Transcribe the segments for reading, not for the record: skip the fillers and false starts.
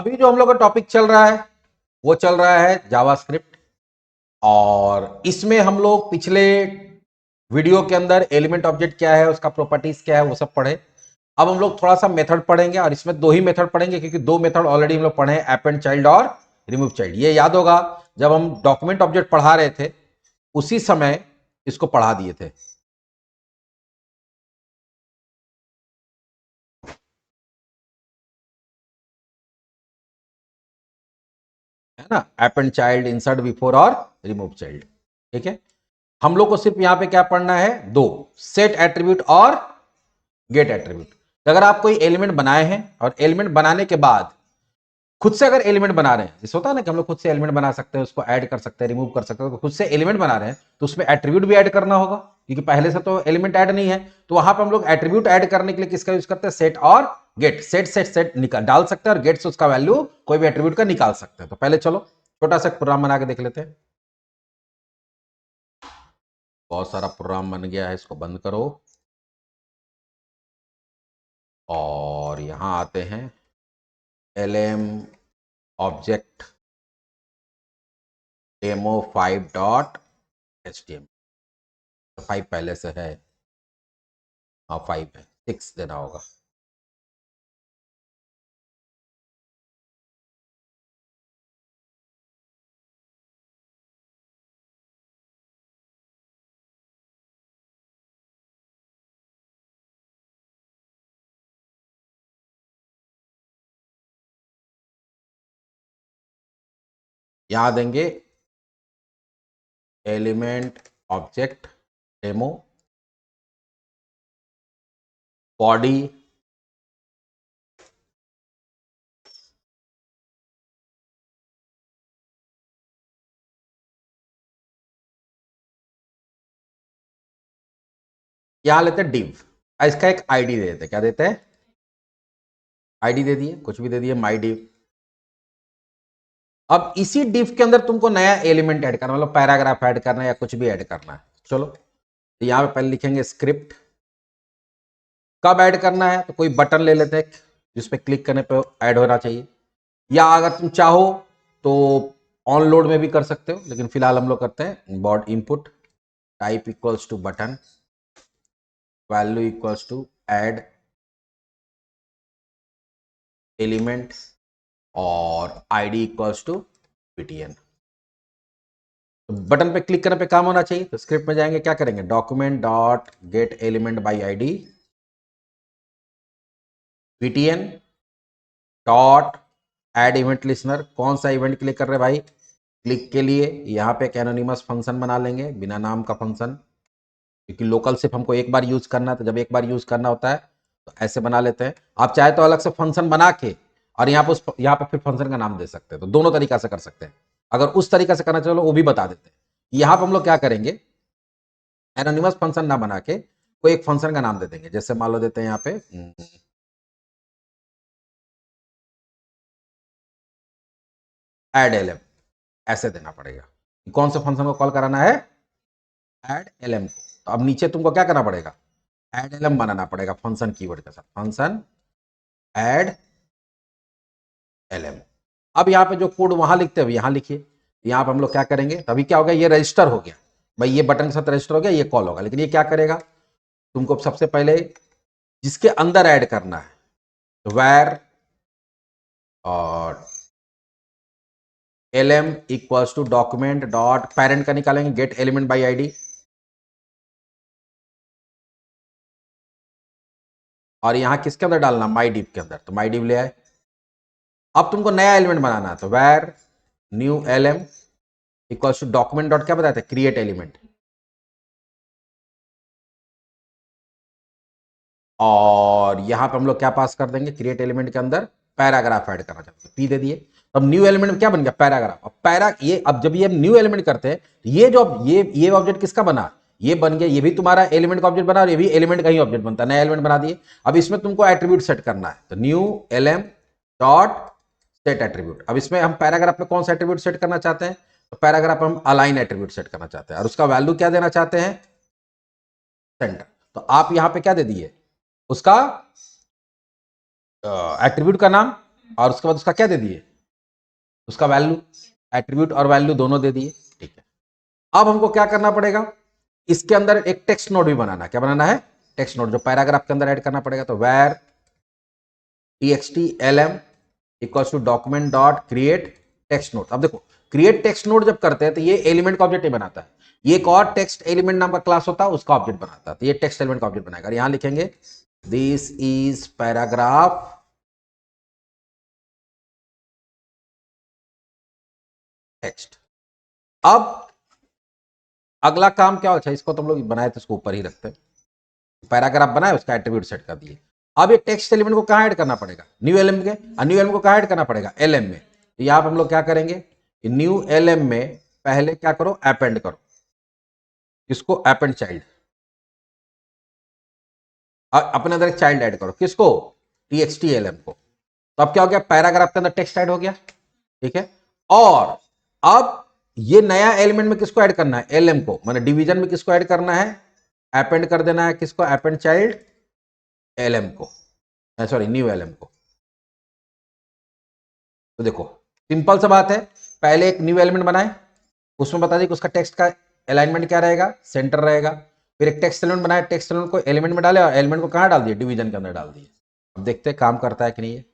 अभी जो हम लोग का टॉपिक चल रहा है वो चल रहा है जावास्क्रिप्ट, और इसमें हम लोग पिछले वीडियो के अंदर एलिमेंट ऑब्जेक्ट क्या है, उसका प्रॉपर्टीज क्या है, वो सब पढ़े। अब हम लोग थोड़ा सा मेथड पढ़ेंगे, और इसमें दो ही मेथड पढ़ेंगे क्योंकि दो मेथड ऑलरेडी हम लोग पढ़े हैं, अपेंड चाइल्ड और रिमूव चाइल्ड। ये याद होगा जब हम डॉक्यूमेंट ऑब्जेक्ट पढ़ा रहे थे उसी समय इसको पढ़ा दिए थे, है ना। अपेंड चाइल्ड, इंसर्ट बिफोर और रिमूव चाइल्ड। ठीक है, हम लोग को सिर्फ यहां पे क्या पढ़ना है, दो, सेट एट्रीब्यूट और गेट एट्रीब्यूट। अगर आप कोई एलिमेंट बनाए हैं और एलिमेंट बनाने के बाद खुद से अगर एलिमेंट बना रहे हैं, जैसे होता है ना कि हम लोग खुद से एलिमेंट बना सकते हैं, उसको ऐड कर सकते हैं, रिमूव कर सकते हैं, तो खुद से एलिमेंट बना रहे हैं तो उसमें एट्रीब्यूट भी ऐड करना होगा, क्योंकि पहले से तो एलिमेंट ऐड नहीं है। तो वहां पर हम लोग एट्रीब्यूट ऐड करने के लिए किसका यूज करते हैं, सेट और गेट। सेट सेट सेट निकाल डाल सकते हैं और गेट से उसका वैल्यू कोई भी एट्रीब्यूट का निकाल सकते हैं। तो पहले चलो छोटा सा प्रोग्राम बना के देख लेते हैं। बहुत सारा प्रोग्राम बन गया है, इसको बंद करो और यहां आते हैं lm ऑब्जेक्ट demo5.html। 5 पहले से है, हाँ 5 है, 6 देना होगा। यहां देंगे एलिमेंट ऑब्जेक्ट डेमो बॉडी यहां लेते हैं डिव, इसका एक आईडी दे देते हैं। क्या देते हैं, आईडी दे दिए, कुछ भी दे दिए, माई डिव। अब इसी डिव के अंदर तुमको नया एलिमेंट ऐड करना, मतलब पैराग्राफ ऐड करना है या कुछ भी ऐड करना है। चलो तो यहां पे पहले लिखेंगे स्क्रिप्ट। कब ऐड करना है, तो कोई बटन ले लेते हैं जिसपे क्लिक करने पे ऐड होना चाहिए, या अगर तुम चाहो तो ऑन लोड में भी कर सकते हो, लेकिन फिलहाल हम लोग करते हैं बॉड input type equals to button, value equals to add element और आईडी इक्वल्स टू ptn। तो बटन पे क्लिक करने पे काम होना चाहिए, तो स्क्रिप्ट में जाएंगे, क्या करेंगे, document dot gate element by ID ptn dot add event listener. कौन सा इवेंट क्लिक कर रहे भाई, क्लिक के लिए यहां पे एक एनोनिमस फंक्शन बना लेंगे, बिना नाम का फंक्शन, क्योंकि लोकल सिर्फ हमको एक बार यूज करना है, तो जब एक बार यूज करना होता है तो ऐसे बना लेते हैं। आप चाहे तो अलग से फंक्शन बना के और यहाँ पे फिर फंक्शन का नाम दे सकते हैं, तो दोनों तरीका से कर सकते हैं। अगर उस तरीका से करना चलो वो भी बता देते हैं। यहां पर हम लोग क्या करेंगे, एनोनिमस फंक्शन ना बना के कोई एक फंक्शन का नाम दे देंगे, जैसे मान लो देते हैं यहाँ पे ऐड एलएम, ऐसे देना पड़ेगा। कौन से फंक्शन को कॉल कराना है, ऐड एलएम को। तो अब नीचे तुमको क्या करना पड़ेगा, ऐड एलएम बनाना पड़ेगा फंक्शन कीवर्ड के साथ, फंक्शन ऐड एलएम। अब यहाँ पे जो कोड वहां लिखते हैं यहाँ लिखिए। यहाँ पे हम लोग क्या करेंगे, तभी क्या हो गया, ये रजिस्टर हो गया भाई, ये बटन के साथ रजिस्टर हो गया, ये कॉल होगा। लेकिन ये क्या करेगा, तुमको सबसे पहले जिसके अंदर ऐड करना है, तो वैर और lm equals to document dot parent का निकालेंगे, गेट एलिमेंट बाई आईडी, और यहां किसके अंदर डालना, माई डिव के अंदर, तो माई डिव ले आए। अब तुमको नया एलिमेंट बनाना है, तो var new lm equals to document dot क्या बताया था, क्रिएट एलिमेंट, और यहां पर हम लोग क्या पास कर देंगे, क्रिएट एलिमेंट के अंदर पैराग्राफ ऐड करना चाहते हैं, पी दे दिए। अब न्यू एलिमेंट में क्या बन गया, पैराग्राफ। अब ये अब जब ये न्यू एलिमेंट करते हैं, ये जो ये ऑब्जेक्ट किसका बना, ये बन गया, ये भी तुम्हारा एलिमेंट का ऑब्जेक्ट बना और ये भी एलिमेंट का ही ऑब्जेक्ट बनता है, नया एलिमेंट बना दिए। अब इसमें तुमको एट्रीब्यूट सेट करना है, तो new LM dot set attribute. अब इसमें हम पैराग्राफ में कौन सा एट्रीब्यूट सेट करना चाहते हैं, तो पैराग्राफ हम अलाइन एट्रीब्यूट सेट करना चाहते हैं, और उसका वैल्यू क्या देना चाहते हैं, सेंटर। तो आप यहां पे क्या दे दिए, उसका एट्रीब्यूट का नाम और उसके बाद उसका क्या दे दिए, उसका वैल्यू, एट्रीब्यूट और वैल्यू दोनों दे दिए। ठीक है, अब हमको क्या करना पड़ेगा, इसके अंदर एक टेक्स्ट नोड भी बनाना, क्या बनाना है, टेक्स्ट नोड, जो पैराग्राफ के अंदर ऐड करना पड़ेगा। तो where txt lm equals to document dot create text node. अब देखो, क्रिएट टेक्स्ट नोड जब करते हैं तो ये एलिमेंट का ऑब्जेक्ट नहीं बनाता है, ये एक और टेक्स्ट एलिमेंट नाम का क्लास होता है, उसका ऑब्जेक्ट बनाता है। तो ये टेक्स्ट एलिमेंट का ऑब्जेक्ट बनाएगा। यहां लिखेंगे दिस इज पैराग्राफ टेक्स्ट। अब अगला काम क्या होता है, इसको तुम लोग बनाए तो इसको ऊपर ही रखते हैं, पैराग्राफ बनाए, उसका एट्रीब्यूट सेट कर दिए। अब ये टेक्स्ट एलिमेंट को कहां ऐड करना पड़ेगा, न्यू एलएम के, न्यू एलएम को कहां ऐड करना पड़ेगा, एलएम में। तो यहां पर हम लोग क्या करेंगे, न्यू एलएम में पहले क्या करो, अपेंड करो, किसको, अपेंड चाइल्ड, अपने अंदर एक चाइल्ड ऐड करो, किसको, टीएक्सटी एलएम को। तो अब क्या हो गया, पैराग्राफ के अंदर टेक्स्ट ऐड हो गया। ठीक है, और अब ये नया एलिमेंट में किसको ऐड करना है, एलएम को, माने डिवीजन में किसको ऐड करना है, अपेंड कर देना है, किसको, अपेंड चाइल्ड एलएम को, सॉरी न्यू एलएम को। तो देखो सिंपल सा बात है, पहले एक न्यू एलिमेंट बनाए, उसमें बता दें कि उसका टेक्स्ट का अलाइनमेंट क्या रहेगा, सेंटर रहेगा। फिर एक टेक्स्ट एलिमेंट बनाया, टेक्स्ट एलिमेंट को एलिमेंट में डाले और एलिमेंट को कहां डाल दिए, डिवीजन के अंदर डाल दिए। अब देखते हैं काम करता है कि नहीं है।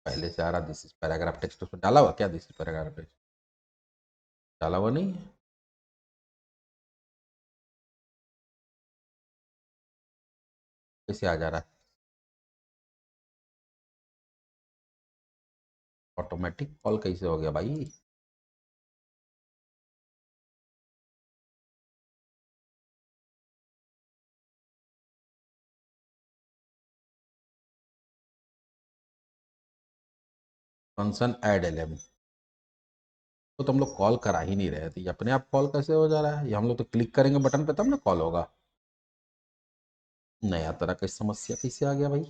पहले से आ रहा, दिस इज पैराग्राफ टेक्स्ट, उसमें डाला हुआ क्या, दिस इज पैराग्राफ टेक्स्ट डाला हुआ नहीं है, कैसे आ जा रहा है, ऑटोमेटिक कॉल कैसे हो गया भाई। फंक्शन ऐड एलिमेंट, तो तुम लोग कॉल करा ही नहीं रहे थे, ये अपने आप कॉल कैसे हो जा रहा है, ये हम लोग तो क्लिक करेंगे बटन पे तब ना कॉल होगा। नया तरह की समस्या कैसे आ गया भाई।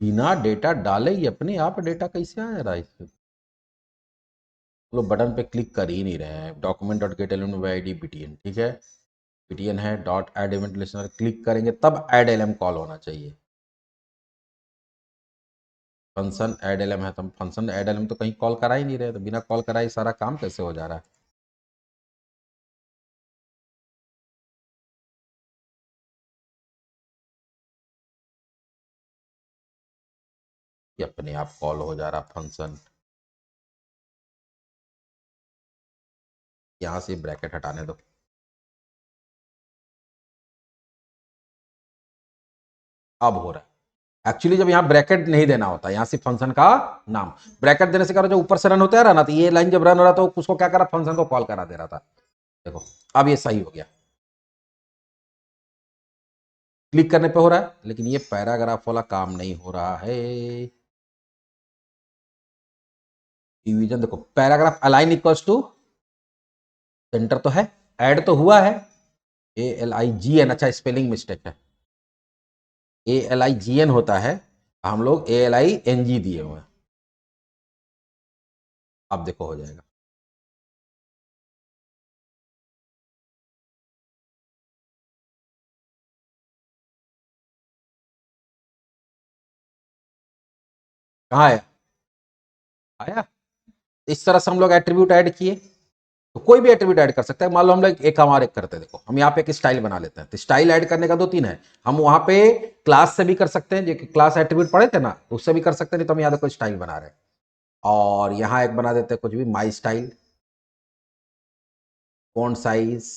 बिना डेटा डाले ही अपने आप डेटा कैसे आ रहा है इससे, लोग बटन पे क्लिक कर ही नहीं रहे हैं। Document dot gate element I D BTN, ठीक है, बीटीएन है, dot add event listener click करेंगे तब ऐड एलएम कॉल होना चाहिए। फंक्शन ऐड एलएम है, तो हम फंक्शन ऐड एलएम तो कहीं कॉल करा ही नहीं रहे, तो बिना कॉल कराए सारा काम कैसे हो जा रहा है। ये अपने आप कॉल हो जा रहा फंक्शन। यहां से ब्रैकेट हटाने दो, अब हो रहा है। एक्चुअली जब यहाँ ब्रैकेट नहीं देना होता, यहाँ सिर्फ फंक्शन का नाम, ब्रैकेट देने से क्या, जो ऊपर से रन होता है ना, तो ये लाइन जब रन हो रहा था उसको क्या करा, फंक्शन को कॉल करा दे रहा था। देखो अब ये सही हो गया, क्लिक करने पे हो रहा है, लेकिन ये पैराग्राफ वाला काम नहीं हो रहा है। डिवीजन देखो, paragraph align equals to center तो है, ऐड तो हुआ है, ALIGN, अच्छा स्पेलिंग मिस्टेक है, ALIGN होता है, हम लोग ALING दिए हुए हैं। अब देखो हो जाएगा, कहाँ आया, आया। इस तरह से हम लोग एट्रीब्यूट ऐड किए, तो कोई भी एट्रीब्यूट ऐड कर सकते हैं। मान लो हम लोग एक हमारे एक करते हैं, देखो हम यहाँ पे एक स्टाइल बना लेते हैं, तो स्टाइल ऐड करने का दो तीन है, हम वहां पे क्लास से भी कर सकते हैं, जो क्लास एट्रीब्यूट पढ़े थे ना, उससे भी कर सकते हैं, नहीं तो हम यहाँ देखो स्टाइल बना रहे हैं, और यहाँ एक बना देते हैं कुछ भी, my style, font size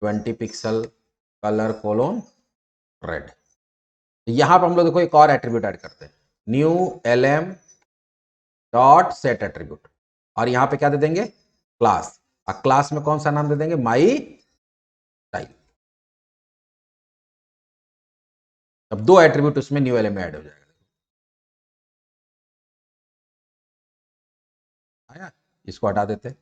20 pixel, colour colon red. यहां पर हम लोग देखो एक और एट्रीब्यूट ऐड करते हैं, new LM dot set attribute, और यहां पे क्या दे देंगे, क्लास, और क्लास में कौन सा नाम दे देंगे, माई स्टाइल। अब दो एट्रीब्यूट उसमें न्यू एलएम में ऐड हो जाएगा। आया, इसको हटा देते हैं।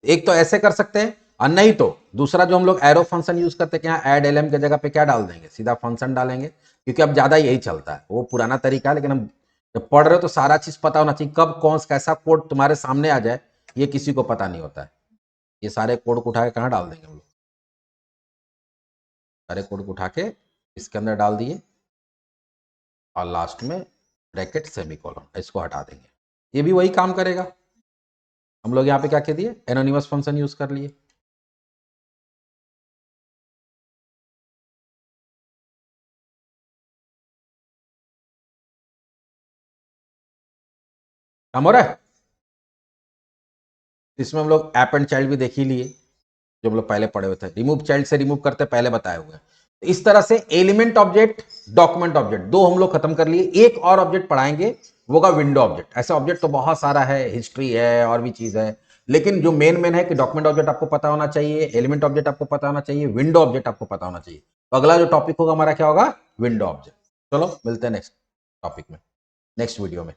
एक तो ऐसे कर सकते हैं, और नहीं तो दूसरा जो हम लोग एरो फंक्शन यूज करते हैं कि यहाँ एड एलएम की जगह पे क्या डाल देंगे, सीधा फंक्शन डालेंगे, क्योंकि अब ज्यादा यही चलता है, वो पुराना तरीका है, लेकिन हम जब पढ़ रहे हो तो सारा चीज पता होना चाहिए, कब कौन कैसा कोड तुम्हारे सामने आ जाए ये किसी को पता नहीं होता है। ये सारे कोड को उठा के कहाँ डाल देंगे हम लोग, सारे कोड को उठा के इसके अंदर डाल दिए और लास्ट में ब्रैकेट सेमीकोलन, इसको हटा देंगे, ये भी वही काम करेगा। हम लोग यहाँ पे क्या कह दिए, एनोनिमस फंक्शन यूज कर लिए। काम हो रहा है। इसमें हम लोग ऐप एंड चाइल्ड भी देख ही लिए, जो हम लोग पहले पढ़े हुए थे, रिमूव चाइल्ड से रिमूव करते पहले बताए हुए हैं। तो इस तरह से एलिमेंट ऑब्जेक्ट, डॉक्यूमेंट ऑब्जेक्ट, दो हम लोग खत्म कर लिए। एक और ऑब्जेक्ट पढ़ाएंगे, वो का विंडो ऑब्जेक्ट। ऐसे ऑब्जेक्ट तो बहुत सारा है, हिस्ट्री है और भी चीज है, लेकिन जो मेन है कि डॉक्यूमेंट ऑब्जेक्ट आपको पता होना चाहिए, एलिमेंट ऑब्जेक्ट आपको पता होना चाहिए, विंडो ऑब्जेक्ट आपको पता होना चाहिए। तो अगला जो टॉपिक होगा हमारा क्या होगा, विंडो ऑब्जेक्ट। चलो मिलते हैं नेक्स्ट टॉपिक में, नेक्स्ट वीडियो में।